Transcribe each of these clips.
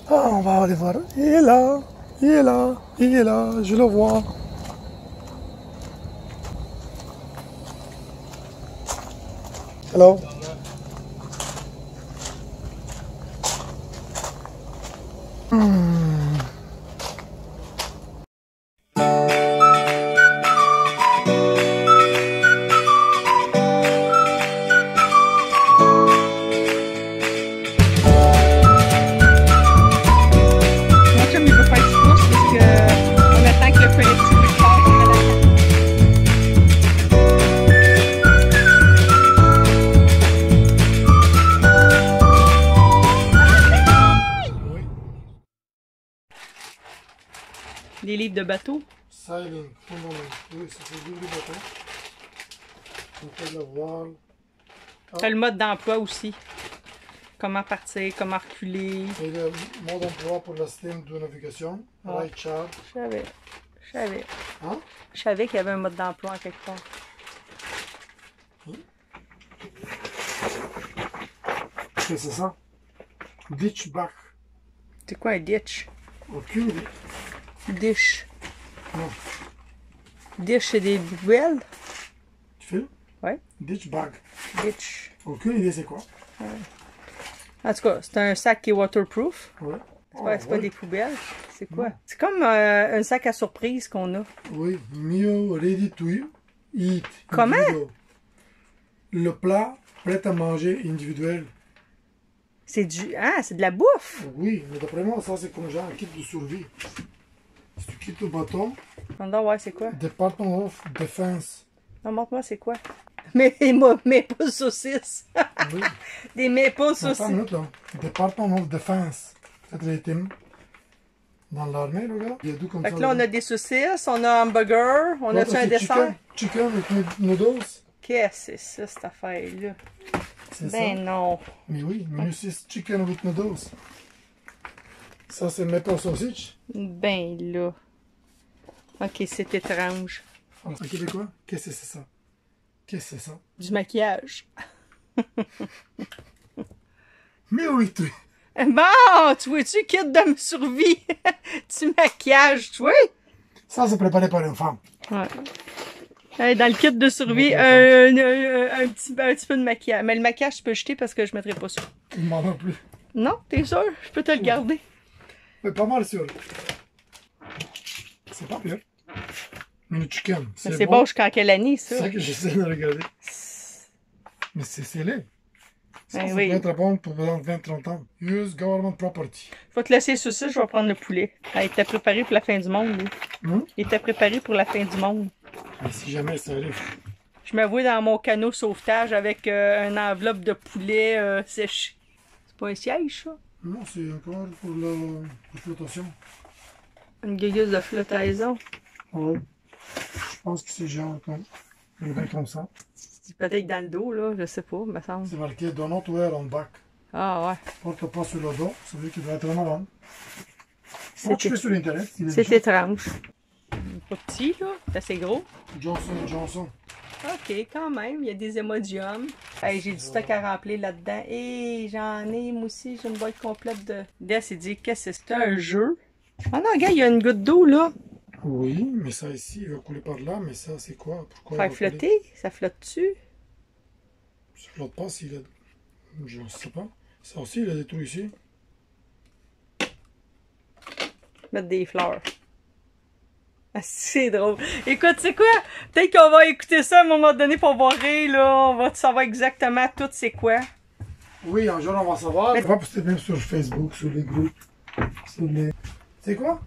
Ah, on va aller voir. Il est là, il est là, il est là, je le vois. Hello. Mon chum, il veut faire du pouce parce qu'on attend que le collectif part après la Oui. Des livres de bateau. Sailing. Oui, ça c'est du bateau. On peut le voir. T'as le mode d'emploi aussi. Comment partir, comment reculer. Et le mode d'emploi pour le système de navigation. Ah. Right chart. Je savais Hein? qu'il y avait un mode d'emploi en quelque part. Qu'est-ce que c'est ça? Ditch back. C'est quoi un ditch? Aucune idée. Dish. Non. Dish, c'est des poubelles? Tu filmes? Ouais. Ditch bag. Ditch. Aucune idée c'est quoi? En tout cas, c'est un sac qui est waterproof. Ouais. C'est pas des poubelles. C'est quoi? Non. C'est comme un sac à surprise qu'on a. Oui, meal ready to eat. Comment? Individual. Le plat prêt à manger individuel. C'est c'est de la bouffe. Oui, mais d'après moi, ça c'est comme genre un kit de survie. Si tu quittes le bateau, Non, ouais, c'est quoi? Department of Defense. Non, montre-moi, c'est quoi? Mais pas de saucisses. Oui. Des mais pas de Attends une saucisses. minute là. Department of Defense. C'est les teams. Dans l'armée, le gars. Il y a deux comme Fait ça. que là, on a des saucisses, on a un hamburger, on a-tu un dessert? Chicken with noodles. Qu'est-ce que c'est ça, cette affaire-là? C'est Ben ça. non. Mais oui, menu 6 chicken with noodles. Ça, c'est maple sausage. Ben là. Ok, c'est étrange. En québécois, qu'est-ce que c'est ça? Qu'est-ce que c'est ça? Du maquillage. Mais oui, tu. Bon, tu vois-tu, kit de survie? Du maquillage, tu vois? Ça, c'est préparé par une femme. Ouais. Dans le kit de survie, un petit peu de maquillage. Mais le maquillage, tu peux jeter parce que je mettrai pas ça. Il m'en a plus. Non, t'es sûr? Je peux te le garder. Mais pas mal sûr. C'est pas pire. Mais le chicken, Mais c'est bon jusqu'en quelle année, ça? C'est ça que j'essaie de regarder. Mais c'est laid. Ça, Ben ça oui. peut être bon pour dans 20-30 ans. Use government property. Faut te laisser sur ça, je vais prendre le poulet. Ah, il était préparé pour la fin du monde, lui. Il était préparé pour la fin du monde. Mais si jamais ça arrive. Je me vois dans mon canot sauvetage avec une enveloppe de poulet séché. C'est pas un siège, ça? Non, c'est encore pour la flotation. Une guegueuse de flottaison. Oui. Je pense que c'est genre comme ça. Peut-être dans le dos, là, je sais pas, me semble. C'est marqué Do not wear on back. Ah ouais. Porte pas sur le dos, ça veut dire qu'il doit être en avant. C'est Moi, tu fais sur Internet. C'est étrange. Pas petit, là. C'est assez gros. Johnson. Ok, quand même, il y a des émodiums. Hey, j'ai du stock à remplir là-dedans. Et j'en ai, moi aussi, j'ai une boîte complète de... Des, il dit, qu'est-ce que c'est? C'est un jeu? Ah non, regarde, il y a une goutte d'eau, là. Oui, mais ça ici, il va couler par là, mais ça, c'est quoi? Pourquoi Faire flotter? Ça flotte-tu? Ça flotte pas s'il a... Je ne sais pas. Ça aussi, il a des trous ici. Mettre des fleurs. Ah, c'est drôle. Écoute, c'est quoi? Peut-être qu'on va écouter ça à un moment donné pour voir rire, là. On va savoir exactement tout c'est quoi. Oui, un jour, on va savoir. Mais... On va poster même sur Facebook, sur les groupes, sur les... C'est quoi?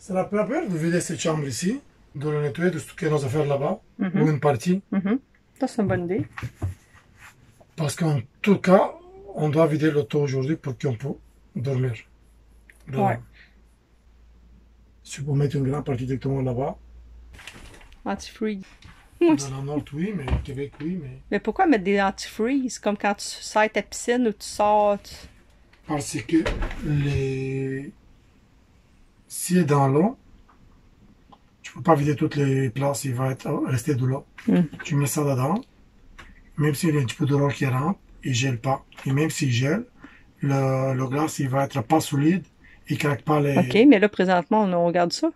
C'est la première de vider cette chambre ici, de la nettoyer, de stocker nos affaires là-bas, ou une partie. Ça, c'est une bonne idée. Parce qu'en tout cas, on doit vider l'auto aujourd'hui pour qu'on puisse dormir. Ouais. Si vous mettez une grande partie directement là-bas. Antifreeze. Dans la nord, oui, mais Québec, oui, mais... Mais pourquoi mettre des antifreeze? Comme quand tu sors ta piscine ou tu sors... Parce que les... Si est dans l'eau, tu peux pas vider toutes les places, il va rester de l'eau. Tu mets ça dedans, même s'il y a un petit peu de l'eau qui rentre, il gèle pas. Et même s'il gèle, le glace, il va être pas solide. Il craque pas les... OK, mais là, présentement, on regarde ça.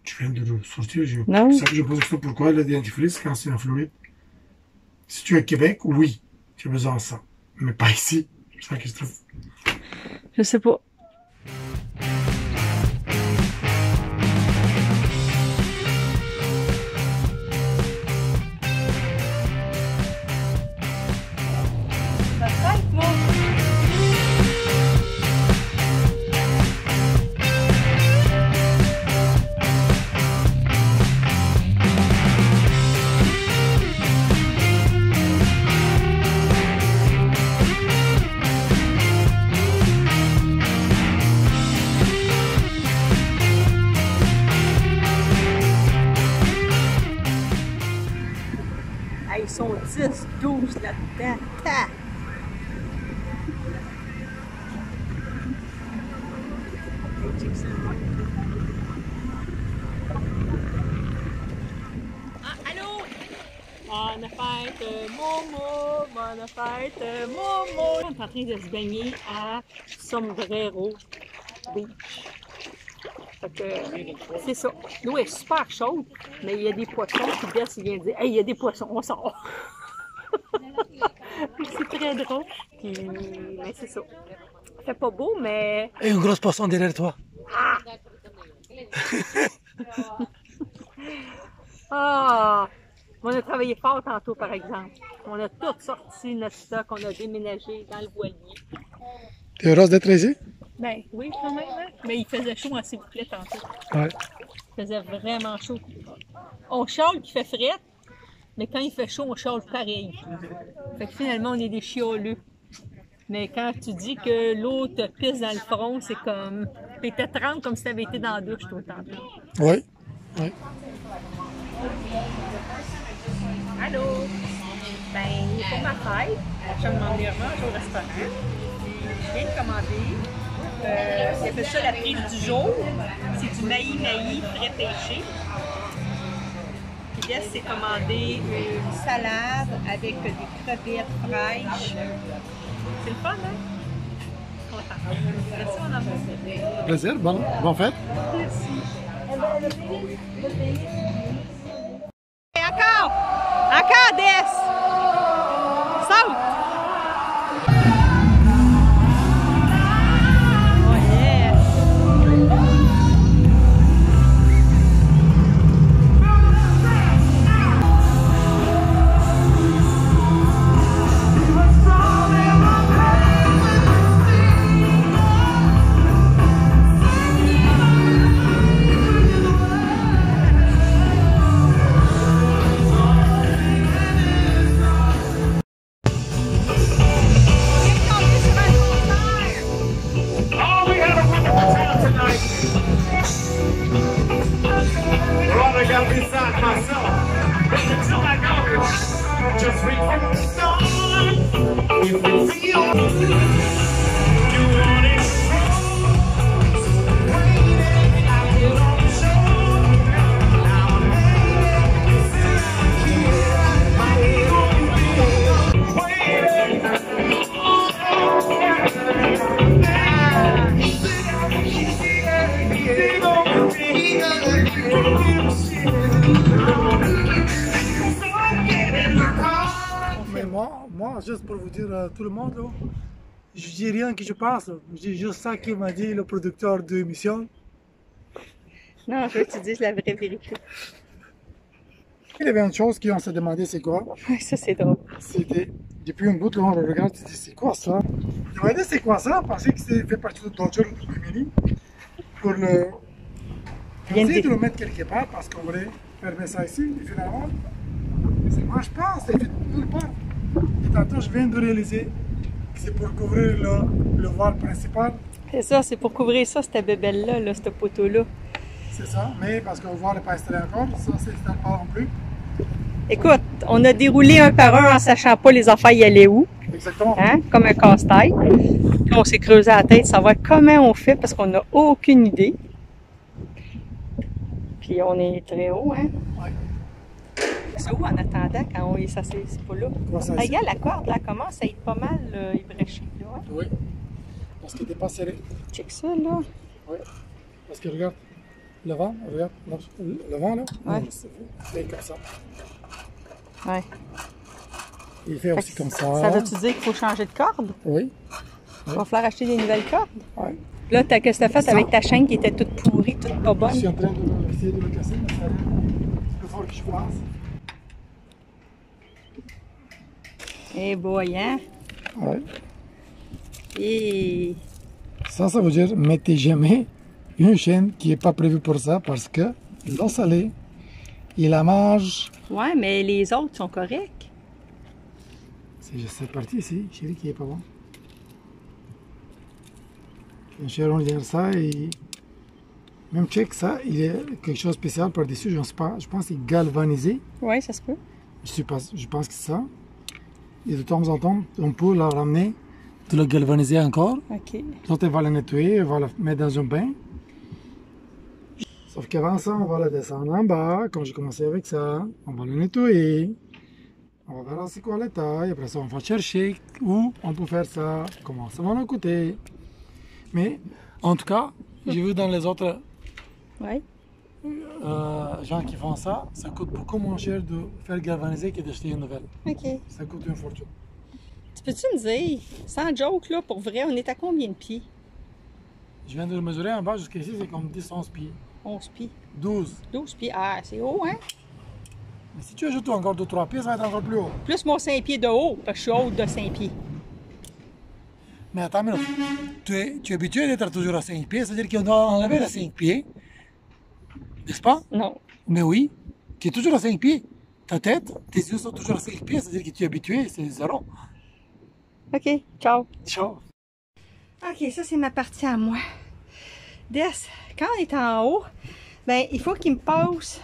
Tu viens de le sortir. Non. C'est ça que je pose ça. Pourquoi le dentifrice quand c'est en fluide? Si tu es au Québec, oui, tu as besoin de ça. Mais pas ici. C'est ça que je trouve. Je sais pas. Ils sont 10, 12 là-dedans. Ta! Allô? Bonne fête, Momo! Bonne fête, Momo! On est en train de se baigner à Sombrero Beach. C'est ça. L'eau est super chaude, mais il y a des poissons. Puis Bess vient dire: hey, il y a des poissons, on sort. C'est très drôle. Puis, mais c'est ça. Ça fait pas beau, mais. Et une grosse poisson derrière toi. Ah! Ah! On a travaillé fort tantôt, par exemple. On a tout sorti notre stock, on a déménagé dans le voilier. T'es heureuse d'être ici? Ben oui, quand même, hein? Mais il faisait chaud en s'il vous plaît tantôt. Ouais. Il faisait vraiment chaud. On chiale qu'il fait fret, mais quand il fait chaud, on chiale pareil. Fait que finalement, on est des chioleux. Mais quand tu dis que l'eau te pisse dans le front, c'est comme... T'étais trempe comme si t'avais été dans la douche tout le temps. Oui. Oui. Allô? Ben, pour ma fête, je me demandais manger au restaurant. Je viens de commander. Il appelle ça la prise du jour. C'est du maï frais pêché. Puis là, c'est commandé une salade avec des crevettes fraîches. C'est le fun, hein? Content. Merci, mon amour. Plaisir, bonne fête. Merci. Et encore! Encore, Des! Saute! Mais moi, juste pour vous dire à tout le monde, là, je dis rien que je pense. Je dis juste ça qu'il m'a dit le producteur de l'émission. Non, je veux que tu dises la vraie vérité. Il y avait une chose qu'on s'est demandé c'est quoi. Oui, ça c'est drôle. C'était, depuis une bout, là, on le regarde, tu dis c'est quoi ça? Je me demandais c'est quoi ça, on pensait que c'était fait partie de Dodger ou Mini. Pour le... On essaie de le mettre quelque part parce qu'on voulait fermer ça ici, et finalement, ça ne marche pas, c'est fait nulle part. Et tantôt, je viens de réaliser que c'est pour couvrir le voile principal. C'est ça, c'est pour couvrir ça, cette bébelle-là, là, ce poteau-là. C'est ça, mais parce que le voile n'est pas installé encore, ça ne s'installe pas non plus. Écoute, on a déroulé un par un en sachant pas les affaires y allaient où. Exactement. Hein? Comme un casse-tête. Puis on s'est creusé la tête, savoir comment on fait parce qu'on n'a aucune idée. Puis on est très haut, hein? Oui. C'est où en attendant quand on est ça, c'est pas là? Quoi, ça, Regarde la corde, là, commence à être pas mal ébréchée, là. Hein? Oui. Parce qu'il n'était pas serré. Check ça, là. Oui. Parce que regarde, le vent, regarde, le vent là, Ouais. il fait comme ça. Ouais. Il fait aussi comme ça. Ça veut-tu dire qu'il faut changer de corde? Oui. Il va falloir acheter des nouvelles cordes. Ouais. Là, qu'est-ce que tu as fait avec ta chaîne qui était toute pourrie, toute pas bonne? Je suis en train d'essayer de le casser, mais c'est plus fort que je pense. Eh boy, hein? Ouais. Et... Ça veut dire mettez jamais une chaîne qui n'est pas prévue pour ça parce que l'eau salée, il la mange. Ouais, mais les autres sont corrects. C'est juste cette partie ici, chérie, qui est pas bon. Un chéron derrière ça et même check ça, il y a quelque chose de spécial par-dessus, je ne sais pas, je pense qu'il est galvanisé. Ouais, ça se peut. Je pense que c'est ça. Et de temps en temps, on peut la ramener, de la galvaniser encore. OK. Quand elle va la nettoyer, on va la mettre dans un bain. Sauf qu'avant ça, on va la descendre en bas. Quand j'ai commencé avec ça, on va la nettoyer. On va voir c'est quoi la taille. Après ça, on va chercher où on peut faire ça, comment ça va nous coûter. Mais en tout cas, j'ai vu dans les autres Ouais. gens qui font ça, ça coûte beaucoup moins cher de faire galvaniser que d'acheter une nouvelle. OK. Ça coûte une fortune. Tu peux-tu me dire, sans joke, là, pour vrai, on est à combien de pieds? Je viens de le mesurer en bas jusqu'ici, c'est comme 10-11 pieds. 11 pieds. 12. 12 pieds. Ah, c'est haut, hein? Mais si tu ajoutes encore 2-3 pieds, ça va être encore plus haut. Plus mon 5 pieds de haut, parce que je suis haute de 5 pieds. Mais attends, mais tu es habitué d'être toujours à 5 pieds, c'est-à-dire qu'on doit enlever les 5 pieds. N'est-ce pas? Non. Mais oui, tu es toujours à 5 pieds. Ta tête, tes yeux sont toujours à 5 pieds, c'est-à-dire que tu es habitué, c'est 0. OK, ciao. Ciao. OK, ça, c'est ma partie à moi. Des, quand on est en haut, ben, il faut qu'il me passe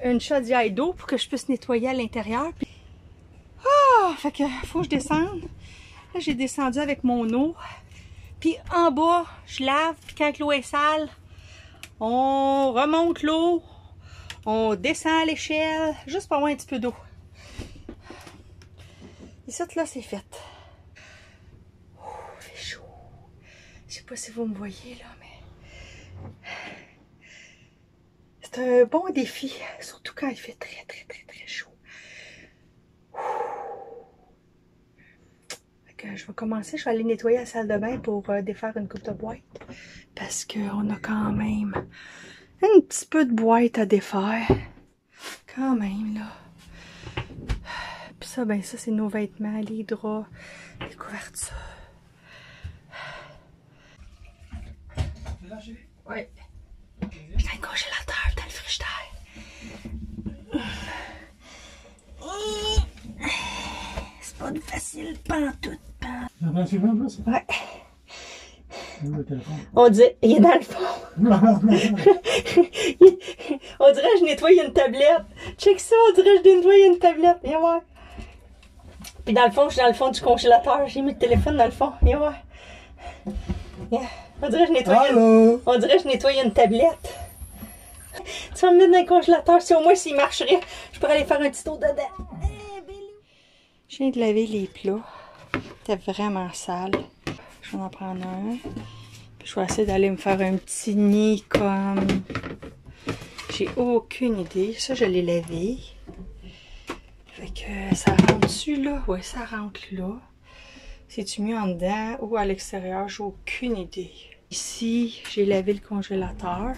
une chaudière d'eau pour que je puisse nettoyer à l'intérieur. Puis... Ah! Fait que faut que je descende. Là, j'ai descendu avec mon eau. Puis en bas, je lave. Puis quand l'eau est sale, on remonte l'eau. On descend à l'échelle, juste pour avoir un petit peu d'eau. Et ça, là, c'est fait. Oh, il fait chaud. Je sais pas si vous me voyez, là, mais... C'est un bon défi, surtout quand il fait très, très, très, très chaud. Je vais commencer, je vais aller nettoyer la salle de bain pour défaire une coupe de boîte. Parce qu'on a quand même un petit peu de boîte à défaire. Quand même, là. Puis ça, ben ça, c'est nos vêtements, les draps, les couvertures. Oui. Puis dans le congélateur, dans le frigidaire. C'est pas facile, pantoute. Ouais. On dirait, il est dans le fond. On dirait que je nettoie une tablette. Check ça, on dirait que je nettoie une tablette. Viens voir. Puis dans le fond, je suis dans le fond du congélateur. J'ai mis le téléphone dans le fond. Viens voir. Yeah. On dirait que je nettoie une tablette. Tu vas me mettre dans le congélateur. Si au moins s'il marcherait, je pourrais aller faire un petit tour dedans. Je viens de laver les plats. C'était vraiment sale. Je vais en prendre un. Puis je vais essayer d'aller me faire un petit nid comme... J'ai aucune idée. Ça, je l'ai lavé. Fait que ça rentre dessus là. Ouais, ça rentre là. C'est-tu mieux en dedans ou à l'extérieur? J'ai aucune idée. Ici, j'ai lavé le congélateur.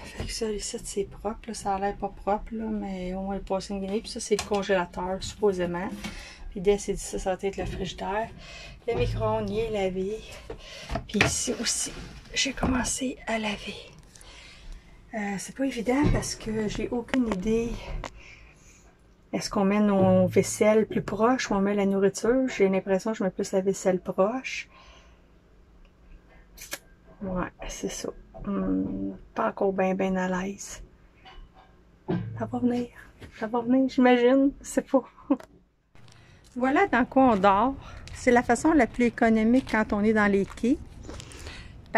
Fait que ça, ici, c'est propre. Là. Ça a l'air pas propre, là, mais on va le passer une guinée. Puis ça, c'est le congélateur, supposément. L'idée, c'est ça, ça va être le frigidaire. Le micro-ondes, il est lavé. Puis ici aussi, j'ai commencé à laver. C'est pas évident parce que j'ai aucune idée. Est-ce qu'on met nos vaisselles plus proches ou on met la nourriture? J'ai l'impression que je mets plus la vaisselle proche. Ouais, c'est ça. Pas encore bien à l'aise. Ça va venir, j'imagine. C'est pas. Voilà dans quoi on dort. C'est la façon la plus économique quand on est dans les quais.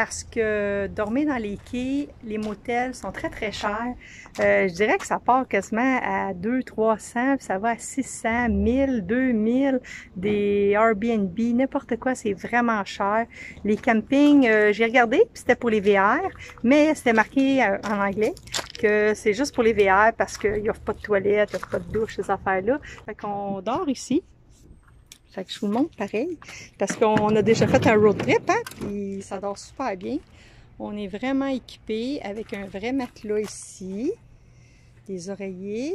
parce que dormir dans les quais, les motels sont très très chers. Je dirais que ça part quasiment à 200-300, puis ça va à 600, 1000, 2000, des Airbnb, n'importe quoi, c'est vraiment cher. Les campings, j'ai regardé, puis c'était pour les VR, mais c'était marqué en anglais que c'est juste pour les VR parce qu'il n'y a pas de toilette, il n'y a pas de douche, ces affaires-là. Fait qu'on dort ici. Fait que je vous le montre pareil, parce qu'on a déjà fait un road trip, hein, puis ça dort super bien. On est vraiment équipé avec un vrai matelas ici, des oreillers.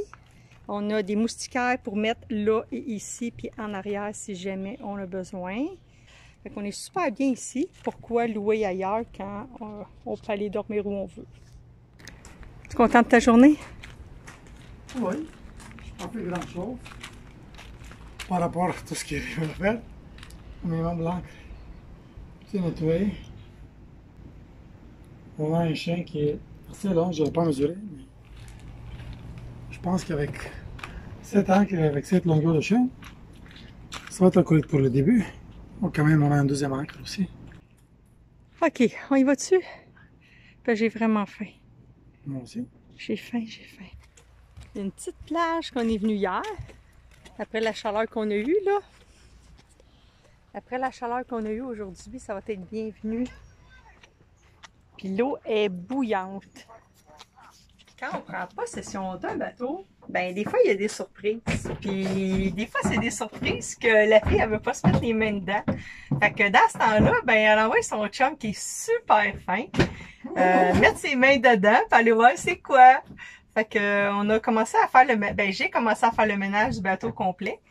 On a des moustiquaires pour mettre là et ici, puis en arrière si jamais on a besoin. Fait qu'on est super bien ici. Pourquoi louer ailleurs quand on peut aller dormir où on veut? Tu es content de ta journée? Oui, je n'ai pas fait grand chose. Par rapport à tout ce qu'il y a à faire, au minimum blanc, c'est nettoyé. On a un chien qui est assez long, je ne l'ai pas mesuré, mais je pense qu'avec 7 ans, avec cette longueur de chien, ça va être correct pour le début. Bon, quand même, on a un deuxième ancre aussi. Ok, on y va dessus? Ben, j'ai vraiment faim. Moi aussi. J'ai faim, j'ai faim. Il y a une petite plage qu'on est venu hier. Après la chaleur qu'on a eue, là. Après la chaleur qu'on a eue aujourd'hui, ça va être bienvenu. Puis l'eau est bouillante. Quand on prend possession d'un bateau, ben des fois, il y a des surprises. Puis des fois, c'est des surprises que la fille, elle veut pas se mettre les mains dedans. Fait que dans ce temps-là, ben elle envoie son chum qui est super fin, mettre ses mains dedans, puis aller voir c'est quoi. Fait que on a commencé à faire j'ai commencé à faire le ménage du bateau complet.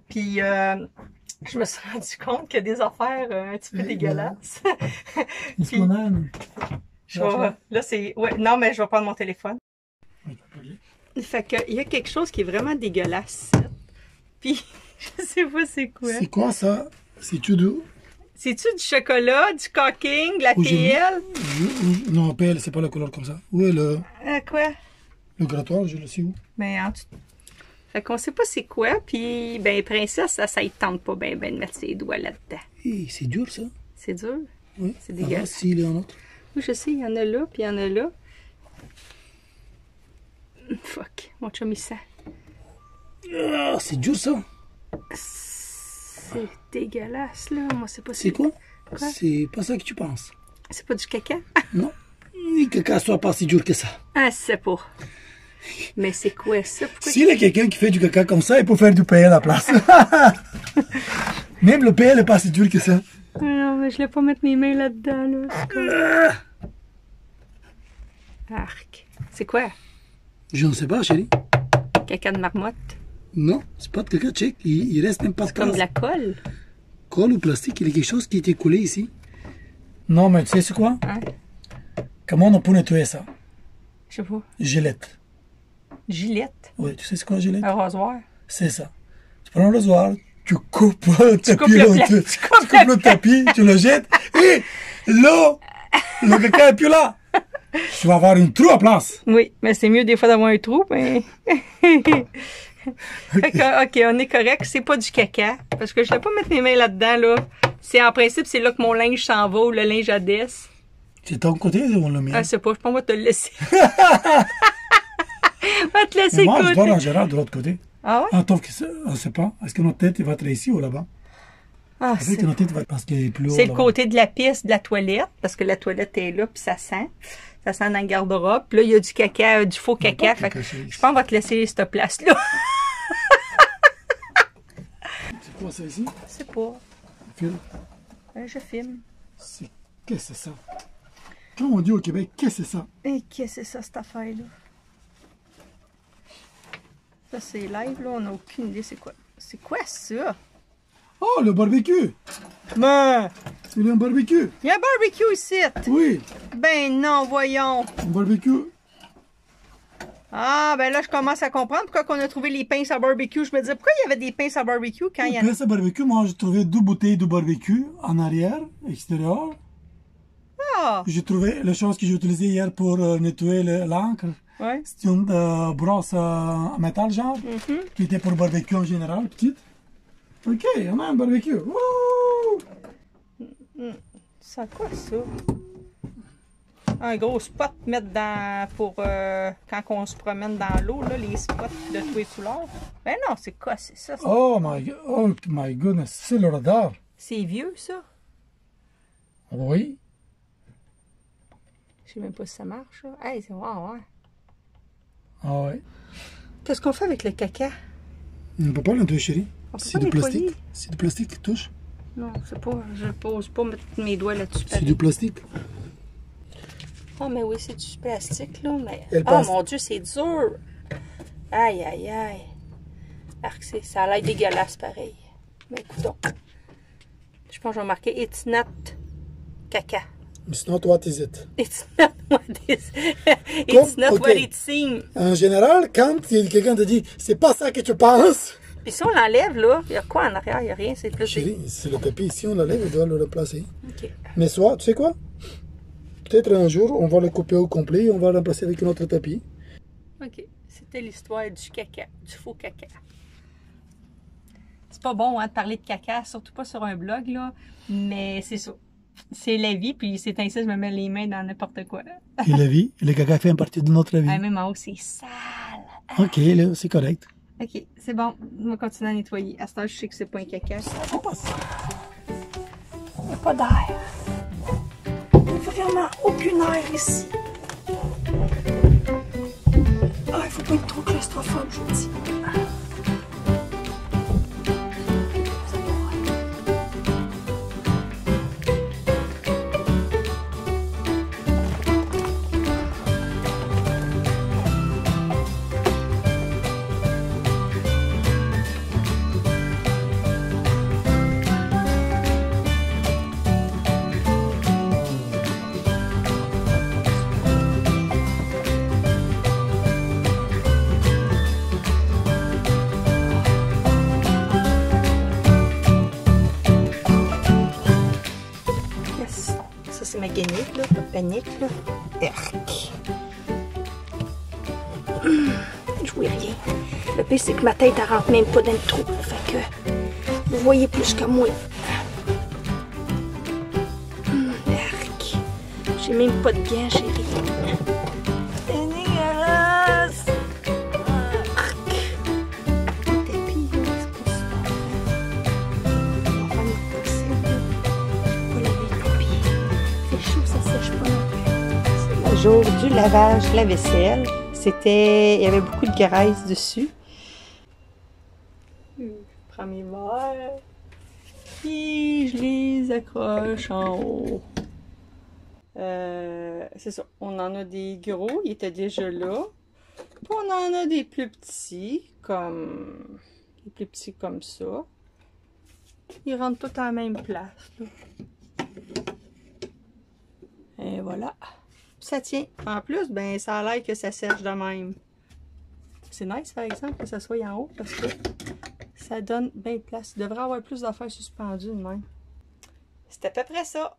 Puis je me suis rendu compte qu'il y a des affaires un petit peu dégueulasses. Qu'est-ce qu'on a? Là c'est non mais je vais prendre mon téléphone. Fait que il y a quelque chose qui est vraiment dégueulasse. Puis je sais pas c'est quoi. C'est quoi ça? C'est-tu du... C'est-tu du chocolat, du caulking, de la PL? Non, PL, c'est pas la couleur comme ça. Où est le... Quoi? Le grattoir, je le sais où. Ben, en tout... Fait qu'on sait pas c'est quoi, puis ben, princesse, ça y tente pas ben de mettre ses doigts là-dedans. Hey, c'est dur, ça. C'est dur? Oui. C'est dégueulasse. S'il y en a un autre. Oui, je sais, il y en a là, puis il y en a là. Fuck, mon chum, il sent. Ah, c'est dur, ça. C'est dégueulasse, là. Moi, c'est pas... C'est quoi? Quoi? C'est pas ça que tu penses. C'est pas du caca? Non. Le caca soit pas si dur que ça. Ah, c'est pas. Mais c'est quoi ça? S'il y a quelqu'un qui fait du caca comme ça, il peut faire du PL à la place. Même le PL n'est pas si dur que ça. Non, mais je ne vais pas mettre mes mains là-dedans, là. Arc. C'est quoi? Je ne sais pas, chérie. Caca de marmotte? Non, c'est pas de caca, check. Il reste même pas de place. Comme de la colle? Colle ou plastique, il y a quelque chose qui a été collé ici. Non, mais tu sais c'est quoi? Hein? Comment on peut nettoyer ça? Je sais pas. Gilette. Gilette? Oui, tu sais c'est quoi gilette? Un rasoir? C'est ça. Tu prends un rasoir, tu coupes le tapis, tu coupes le tapis, tu le jettes, et là, le caca est plus là. Tu vas avoir une trou à place. Oui, mais c'est mieux des fois d'avoir un trou, mais... OK, on est correct. C'est pas du caca, parce que je ne vais pas mettre mes mains là-dedans, là. C'est en principe, c'est là que mon linge s'en va, ou le linge à Dess. C'est ton côté ou le mien? Ah, je sais pas, je pense qu'on va te le laisser. On va te laisser moi, écouter. je dors en général de l'autre côté. Ah ouais? Ah, sauf que ça, on ne sait pas. Est-ce que notre tête va être ici ou là-bas? Ah, Peut-être que notre tête va être parce qu'elle est plus haut. c'est le côté de la piste, de la toilette, parce que la toilette est là, puis ça sent. Ça sent dans le garde-robe. Puis là, il y a du caca, du faux caca. Fait que je pense qu'on va te laisser cette place-là. C'est quoi ça ici? Je sais pas. Filme. Je filme. Qu'est-ce que c'est ça? Quand on dit au Québec, qu'est-ce que c'est ça? Et qu'est-ce que c'est ça, cette affaire-là? Ça, c'est live, là. On n'a aucune idée c'est quoi. C'est quoi ça? Oh, le barbecue! Ben! Il y a un barbecue! Il y a un barbecue ici! Oui! Ben non, voyons! Un barbecue! Ah, ben là, je commence à comprendre pourquoi on a trouvé les pinces à barbecue. Je me disais, pourquoi il y avait des pinces à barbecue quand il y en a... Pinces à barbecue, moi, j'ai trouvé 2 bouteilles de barbecue en arrière, extérieur. Ah! J'ai trouvé la chose que j'ai utilisée hier pour nettoyer l'encre. Ouais. C'est une brosse en métal, genre, qui était pour le barbecue en général, petite. Ok, on a un barbecue. Wouh! C'est quoi ça? Un gros spot mettre dans pour quand on se promène dans l'eau, là, les spots de tous les couleurs. Ben non, c'est quoi, c'est ça? Oh my goodness, c'est le radar. C'est vieux, ça? Oui. Je sais même pas si ça marche, là. Hey, c'est wow, ouais. Ah ouais. Qu'est-ce qu'on fait avec le caca? On ne peut pas l'entoucher, chérie. On peut C'est pas du nettoyer? plastique. C'est du plastique qui touche. Non, c'est pas. Je pose pas mettre mes doigts là-dessus. C'est du plastique. Oh, mais oui, c'est du plastique, là. Mais... Elle Oh passe. mon Dieu, c'est dur! Aïe, aïe, aïe. Arc, ça a l'air dégueulasse, pareil. Mais écoutons. Je pense que je vais marquer It's not caca. It's not what is it. It's not what it's not what it seems. En général, quand quelqu'un te dit c'est pas ça que tu penses. Puis si on l'enlève, là, il y a quoi en arrière? Il n'y a rien, c'est plus. Chérie, c'est le tapis. Si on l'enlève, on doit le replacer. OK. Mais soit, tu sais quoi? Peut-être un jour, on va le couper au complet et on va le remplacer avec un autre tapis. OK. C'était l'histoire du caca, du faux caca. C'est pas bon hein, de parler de caca, surtout pas sur un blog, là. Mais c'est ça. C'est la vie, puis c'est ainsi que je me mets les mains dans n'importe quoi. Là. Et la vie, le caca fait partie de notre vie. Ah, même en haut, c'est sale. Ok, là, c'est correct. OK, c'est bon. On va continuer à nettoyer. À ce temps, je sais que c'est pas un caca. Il n'y a pas d'air. Il n'y a vraiment aucun air ici. Ah, il faut pas être trop claustrophobe, je vous dis. C'est ma guenille, là, pas de panique, là. Erk. Je vois rien. Le pire, c'est que ma tête, elle rentre même pas dans le trou. Fait que vous voyez plus que moi. Erk. J'ai même pas de gants, chérie. C'est dégueulasse. Erk. Le tapis, là, c'est pas super. On va faire notre possible, là. Je vais pas laver le tapis. C'est chaud, ça sèche pas non plus. C'est le jour du lavage de la vaisselle. Il y avait beaucoup de graisse dessus. Je prends mes verres. Puis je les accroche en haut. C'est ça. On en a des gros, ils étaient déjà là. Puis on en a des plus petits, comme ça. Ils rentrent tous à la même place, là. Et voilà. Ça tient. En plus, ben ça a l'air que ça sèche de même. C'est nice, par exemple, que ça soit en haut, parce que ça donne bien de place. Il devrait y avoir plus d'affaires suspendues de même. C'est à peu près ça.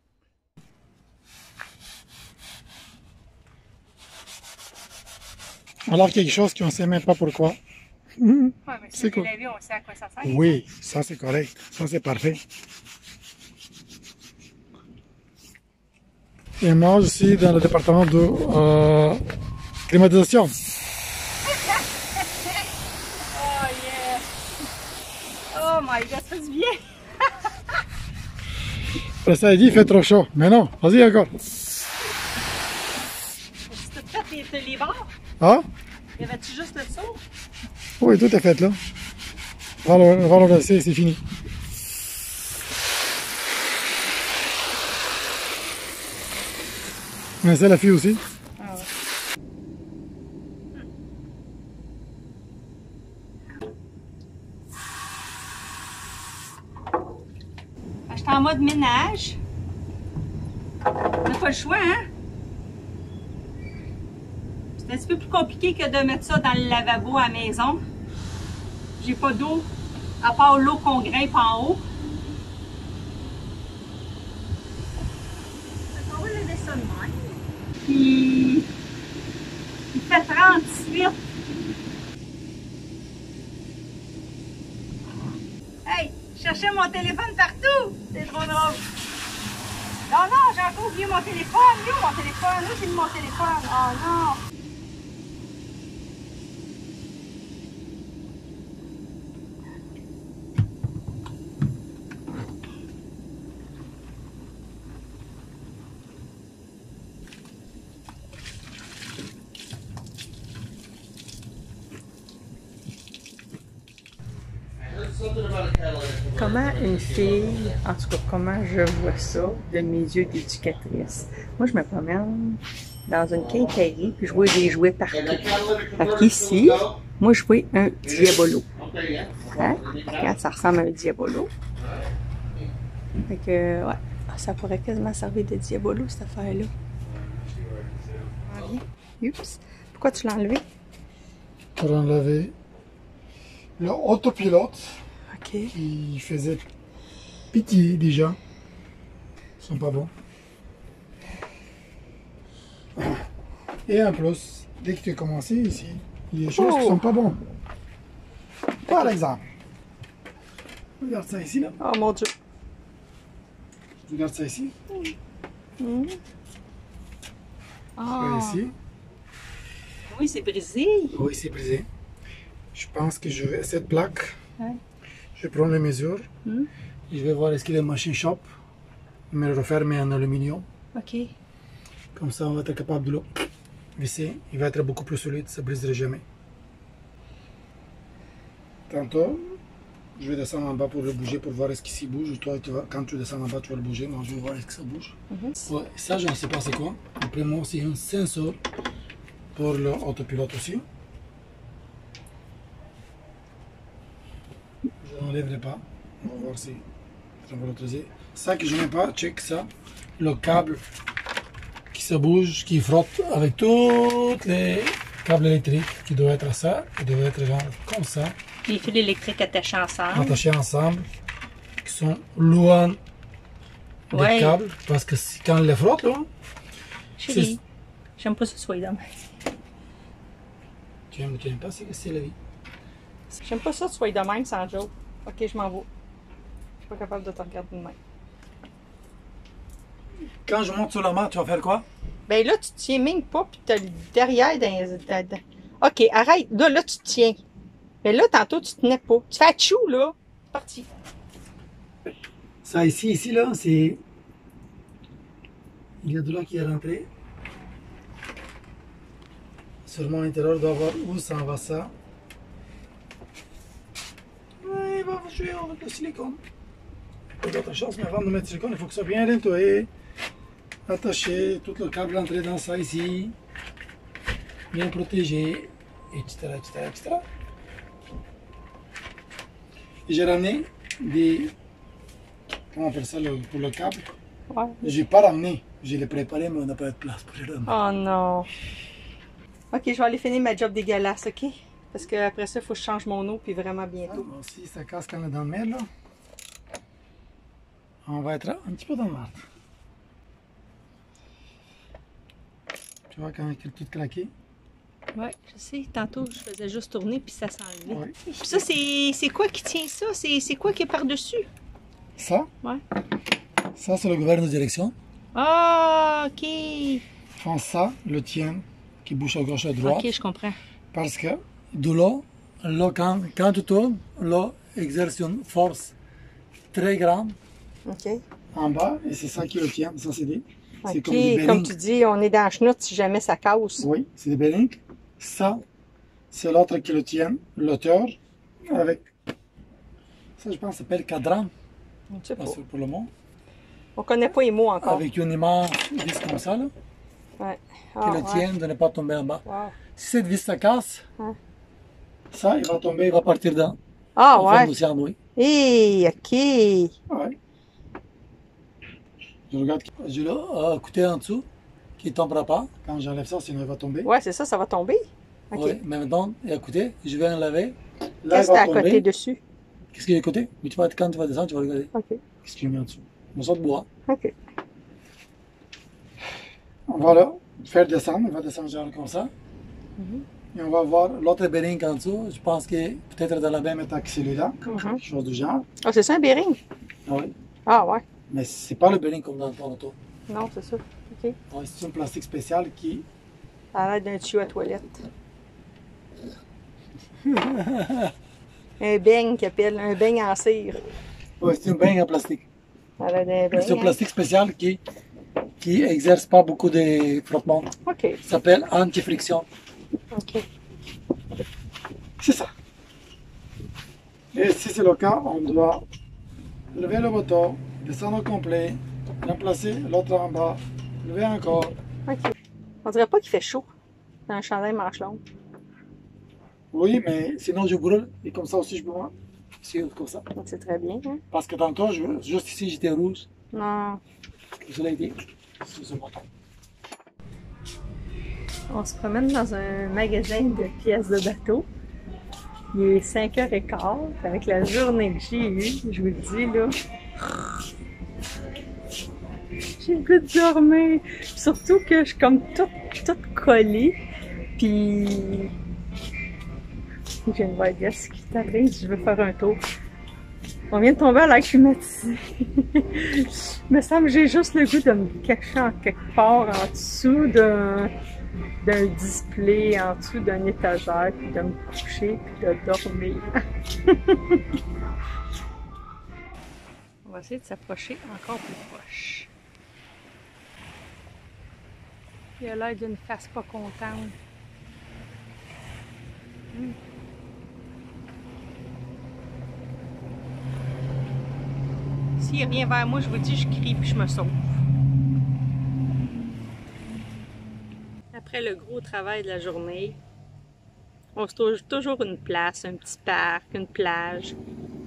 Alors quelque chose qu'on ne sait même pas pourquoi. Ouais, mais C'est cool. on sait à quoi ça sert. Oui, ça c'est correct. Ça c'est parfait. Et moi, je suis dans le département de climatisation. Oh yeah! Oh my god, ça fait du bien! Après ça, il dit, il fait trop chaud. Mais non, vas-y encore. As-tu fait les bords? Ah? Y avait-tu juste le dessous? Oui, tout est fait là. On va le laisser, c'est fini. Mais c'est la fille aussi. Ah ouais. J'étais en mode ménage. On n'a pas le choix, hein? C'est un petit peu plus compliqué que de mettre ça dans le lavabo à la maison. J'ai pas d'eau, à part l'eau qu'on grimpe en haut. On va lever ça de même. Puis, il fait 38. Hey, je cherchais mon téléphone partout. C'est trop drôle. Non, non, j'ai encore oublié mon téléphone. Où mon téléphone? Où j'ai mis mon téléphone? Oh non! Comment une fille, en tout cas comment je vois ça de mes yeux d'éducatrice. Moi, je me promène dans une quincaillerie puis je vois des jouets partout. Fait qu'ici, moi, je vois un diabolo. Hein? Regarde, ça ressemble à un diabolo. Fait que, ouais, ça pourrait quasiment servir de diabolo, cette affaire-là. Oups. Pourquoi tu l'as enlevé? Pour enlever le autopilote. OK. Qui faisait pitié déjà. Ils sont pas bons. Et en plus, dès que tu as commencé ici, il y a des choses qui sont pas bonnes. Par exemple, regarde ça ici là. Oh mon Dieu. Regarde ça ici. Ah. Ça ici. Oui, c'est brisé. Oui, c'est brisé. Je pense que je vais cette plaque. Ouais. Je prends les mesures. Je vais voir est-ce qu'il y a une machine shop. Me le refaire mais en aluminium. OK. Comme ça, on va être capable de le visser. Il va être beaucoup plus solide, ça ne briserait jamais. Tantôt, je vais descendre en bas pour le bouger, pour voir est-ce qu'il s'y bouge. Toi, quand tu descends en bas, tu vas le bouger. Non, je vais voir est-ce que ça bouge. Ouais, ça, je ne sais pas c'est quoi. Après moi, c'est un sensor pour l'autopilote aussi. Je n'enlèverai pas. On va voir si ça va l'utiliser. Ça que je n'aime pas, check ça. Le câble qui se bouge, qui frotte avec tous les câbles électriques qui doivent être ça. Ils doivent être genre comme ça. Les fils électriques attachés ensemble. Attachés ensemble. Qui sont loin des câbles. Parce que quand on les frotte, là. Chérie, j'aime pas que ce soit demain. Tu n'aimes pas, c'est la vie. J'aime pas ça que tu sois de même sans joke. Ok, je m'en vais. Je suis pas capable de te regarder de même. Quand je monte sur la main, tu vas faire quoi? Ben là, tu te tiens même pas, puis t'as le derrière dans. Ok, arrête. Là, tu te tiens. Mais là, tantôt, tu tenais pas. Tu fais tchou, là. C'est parti. Ça ici, là, c'est... Il y a de l'eau qui est rentrée. Sûrement, l'intérieur doit voir où ça va ça. Ouais, il va jouer avec le silicone. Pas d'autre chose, mais avant de mettre le silicone, il faut que ça soit bien nettoyé. Attaché, tout le câble entré dans ça ici. Bien protégé, etc., etc., etc. Et j'ai ramené des... Comment on appelle ça pour le câble? Ouais. Je n'ai pas ramené. Je l'ai préparé, mais on n'a pas de place pour le ramener. Oh non. Ok, je vais aller finir ma job dégueulasse, ok? Parce que après ça, il faut que je change mon eau, puis vraiment bientôt. Ah, si ça casse quand on est dans le mer, là, on va être un petit peu dans le marde. Tu vois, quand il est tout craqué. Ouais, je sais. Tantôt, je faisais juste tourner, puis ça s'enlevait. Ouais. Puis ça, c'est quoi qui tient ça? C'est quoi qui est par-dessus? Ça? Ouais. Ça, c'est le gouvernement de direction. Ah, ok. Enfin, ça, le tien, qui bouge à gauche et à droite. Ok, je comprends. Parce que de l'eau, quand tu tournes, l'eau exerce une force très grande Ok. en bas, et c'est ça qui le tient. Ça, c'est des... Ok, comme des comme bearings. tu dis, on est dans la chenoute si jamais ça casse. Oui, c'est des bearings. Ça, c'est l'autre qui le tient, l'auteur, avec... Ça, je pense, ça s'appelle cadran. Je sais pas. Pour le moment. On connaît pas les mots encore. Avec une image vis comme ça, là, Ouais. qui le tient de ne pas tomber en bas. Wow. Si cette vis ça casse, ça, il va tomber, il va partir dans Ah le fond ouais. de l'océan, oui. Hé, ok. Ouais. Je regarde, j'ai le côté en dessous qui ne tombera pas. Quand j'enlève ça, sinon il va tomber. Ouais, c'est ça, ça va tomber. Ok. Oui, mais maintenant, et à côté, je vais enlever. Là, Qu'est-ce il que va t'as à côté tomber. dessus? Qu'est-ce qu'il y a à côté? Mais tu vas, quand tu vas descendre, tu vas regarder. Ok. Qu'est-ce qu'il y a mis en dessous? Un morceau de bois. Ok. On va le faire descendre. Il va descendre genre comme ça. Et on va voir l'autre bearing en dessous. Je pense que peut-être dans la même état que celui-là. Quelque chose du genre. Ah, c'est ça un bearing? Oui. Ah ouais. Mais c'est pas le bedding comme dans ton auto. Non, c'est ça. OK. Ouais, c'est un plastique spécial qui... Ça a l'air d'un tuyau à toilette. Un beigne qu'il appelle, un beigne en cire. Ouais, c'est un beigne en plastique. Ça a l'air d'un beigne. C'est un plastique spécial qui exerce pas beaucoup de frottement. OK. Ça s'appelle anti-friction. OK. C'est ça. Et si c'est le cas, on doit lever le bouton, descendre au complet, remplacer l'autre en bas, lever encore. OK. On dirait pas qu'il fait chaud dans un chandail manche longue. Oui, mais sinon je brûle et comme ça aussi je peux voir. C'est comme ça. Donc c'est très bien. Hein? Parce que tantôt, juste ici, j'étais rouge. Non. Le soleil était sur ce bouton. On se promène dans un magasin de pièces de bateau. Il est 5h15 avec la journée que j'ai eue. Je vous le dis là. J'ai le goût de dormir. Surtout que je suis comme toute collée. Puis j'ai une voix qui t'arrive, je veux faire un tour. On vient de tomber à l'air climatisé. Il me semble que j'ai juste le goût de me cacher en quelque part en dessous d'un display, en dessous d'un étagère, puis de me coucher, puis de dormir. On va essayer de s'approcher encore plus proche. Il a l'air d'une face pas contente. S'il revient vers moi, je vous dis, je crie puis je me sauve. Après le gros travail de la journée, on se trouve toujours une place, un petit parc, une plage,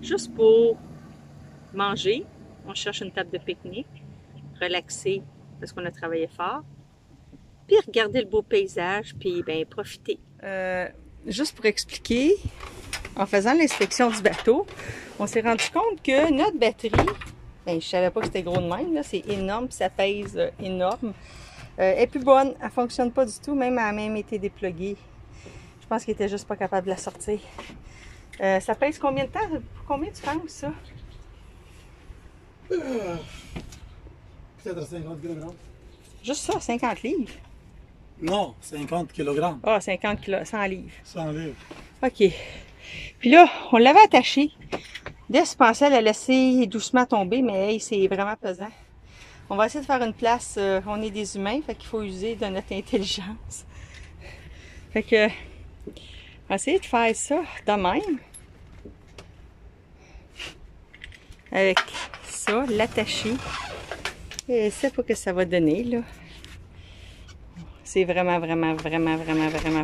juste pour manger. On cherche une table de pique-nique, relaxer parce qu'on a travaillé fort, puis regarder le beau paysage, puis ben profiter. Juste pour expliquer, en faisant l'inspection du bateau, on s'est rendu compte que notre batterie, ben, je savais pas que c'était gros de même, c'est énorme, puis ça pèse énorme. Elle est plus bonne, elle fonctionne pas du tout, même elle a même été dépluguée. Je pense qu'il était juste pas capable de la sortir. Ça pèse combien de temps? Combien tu penses ça? Peut-être 50 kg. Juste ça, 50 livres? Non, 50 kg. Ah, 50 kg, 100 livres. 100 livres. OK. Puis là, on l'avait attaché. Des pensait la laisser doucement tomber, mais hey, c'est vraiment pesant. On va essayer de faire une place. On est des humains, fait qu'il faut user de notre intelligence. Fait que, on va essayer de faire ça de même. Avec ça, l'attacher. Et c'est pas que ça va donner, là. C'est vraiment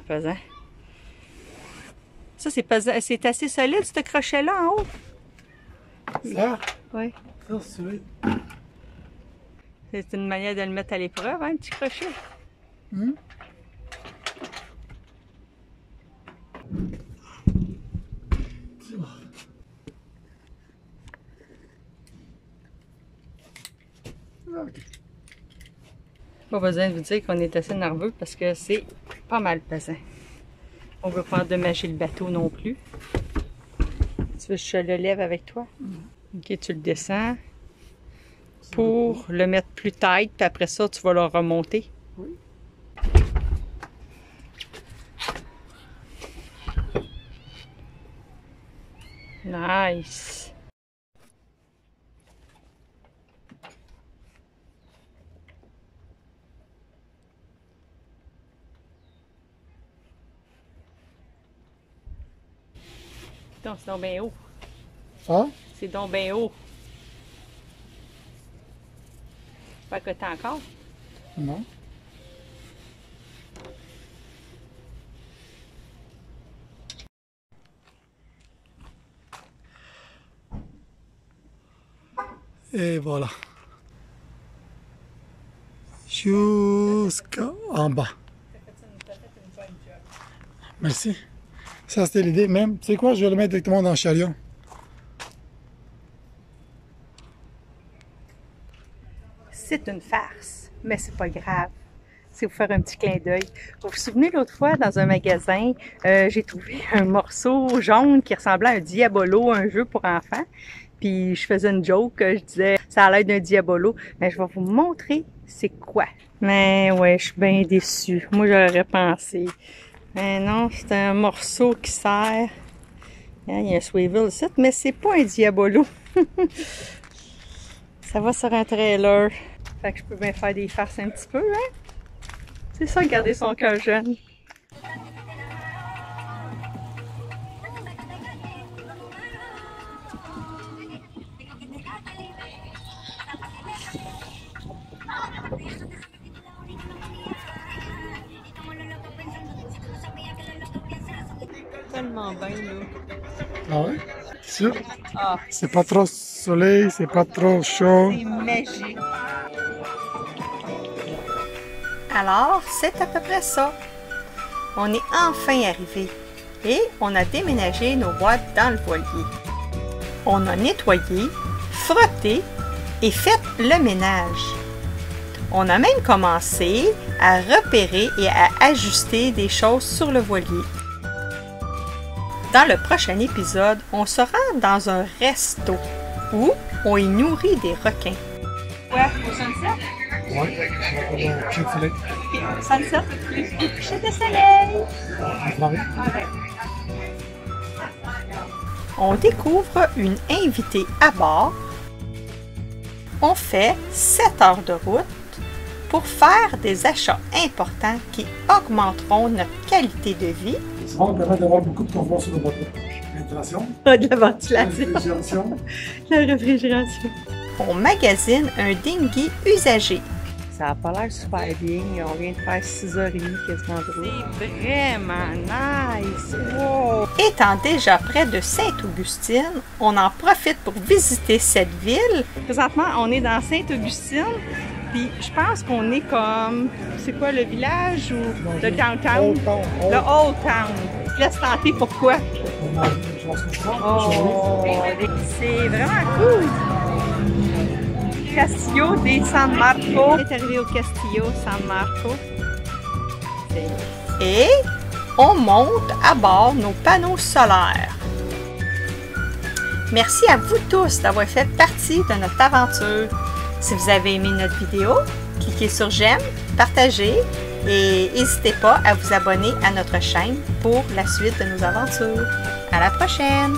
pesant. Ça, c'est pesant. C'est assez solide, ce crochet-là, en haut. Ça? Oui. Ça, c'est solide. C'est une manière de le mettre à l'épreuve, hein, un petit crochet. C'est bon. OK. Pas besoin de vous dire qu'on est assez nerveux parce que c'est pas mal pesant. On veut pas endommager le bateau non plus. Tu veux que je le lève avec toi? Ok, tu le descends pour le mettre plus tight, puis après ça, tu vas le remonter. Oui. Nice! Donc, c'est donc bien haut. Ah? C'est donc bien haut. Pas que t'as encore? Non. Et voilà. Jusqu'en bas. Merci. Ça, c'était l'idée. Même, tu sais quoi, je vais le mettre directement dans le chariot. C'est une farce, mais c'est pas grave. c'est vous faire un petit clin d'œil. Vous vous souvenez l'autre fois, dans un magasin, j'ai trouvé un morceau jaune qui ressemblait à un Diabolo, un jeu pour enfants. Puis je faisais une joke, je disais ça a l'air d'un Diabolo. Mais je vais vous montrer c'est quoi. Mais ouais, je suis bien déçue. Moi, j'aurais pensé. Mais non, c'est un morceau qui sert. Il y a un swivel ici, mais c'est pas un Diabolo. Ça va sur un trailer. Fait que je peux bien faire des farces un petit peu, hein? C'est ça, garder son cœur jeune. Tellement bien, là. Ah ouais? Sûr? Ah, C'est pas trop soleil, c'est pas trop chaud. c'est magique. Alors, c'est à peu près ça. On est enfin arrivé et on a déménagé nos boîtes dans le voilier. On a nettoyé, frotté et fait le ménage. On a même commencé à repérer et à ajuster des choses sur le voilier. Dans le prochain épisode, on se rend dans un resto où on y nourrit des requins. Ouais, au sunset? Ouais, Chick-fil-A. Sunset, coucher de soleil. On découvre une invitée à bord. On fait 7 heures de route pour faire des achats importants qui augmenteront notre qualité de vie. Ça va permettre d'avoir beaucoup de confort sur le bateau. Ventilation. De la ventilation. Réfrigération. La réfrigération. On magasine un dinghy usagé. Ça n'a pas l'air super bien. On vient de faire 6h30 quasiment de route. C'est vraiment nice! Wow! Étant déjà près de Sainte-Augustine, on en profite pour visiter cette ville. Présentement, on est dans Sainte-Augustine. Puis je pense qu'on est comme... C'est quoi, le village ou le downtown? Old Town. Le Old Town. Je te laisse tenter pourquoi. Oh, c'est vraiment cool! Castillo de San Marco. On est arrivé au Castillo San Marco. Et on monte à bord nos panneaux solaires. Merci à vous tous d'avoir fait partie de notre aventure. Si vous avez aimé notre vidéo, cliquez sur j'aime, partagez et n'hésitez pas à vous abonner à notre chaîne pour la suite de nos aventures. À la prochaine!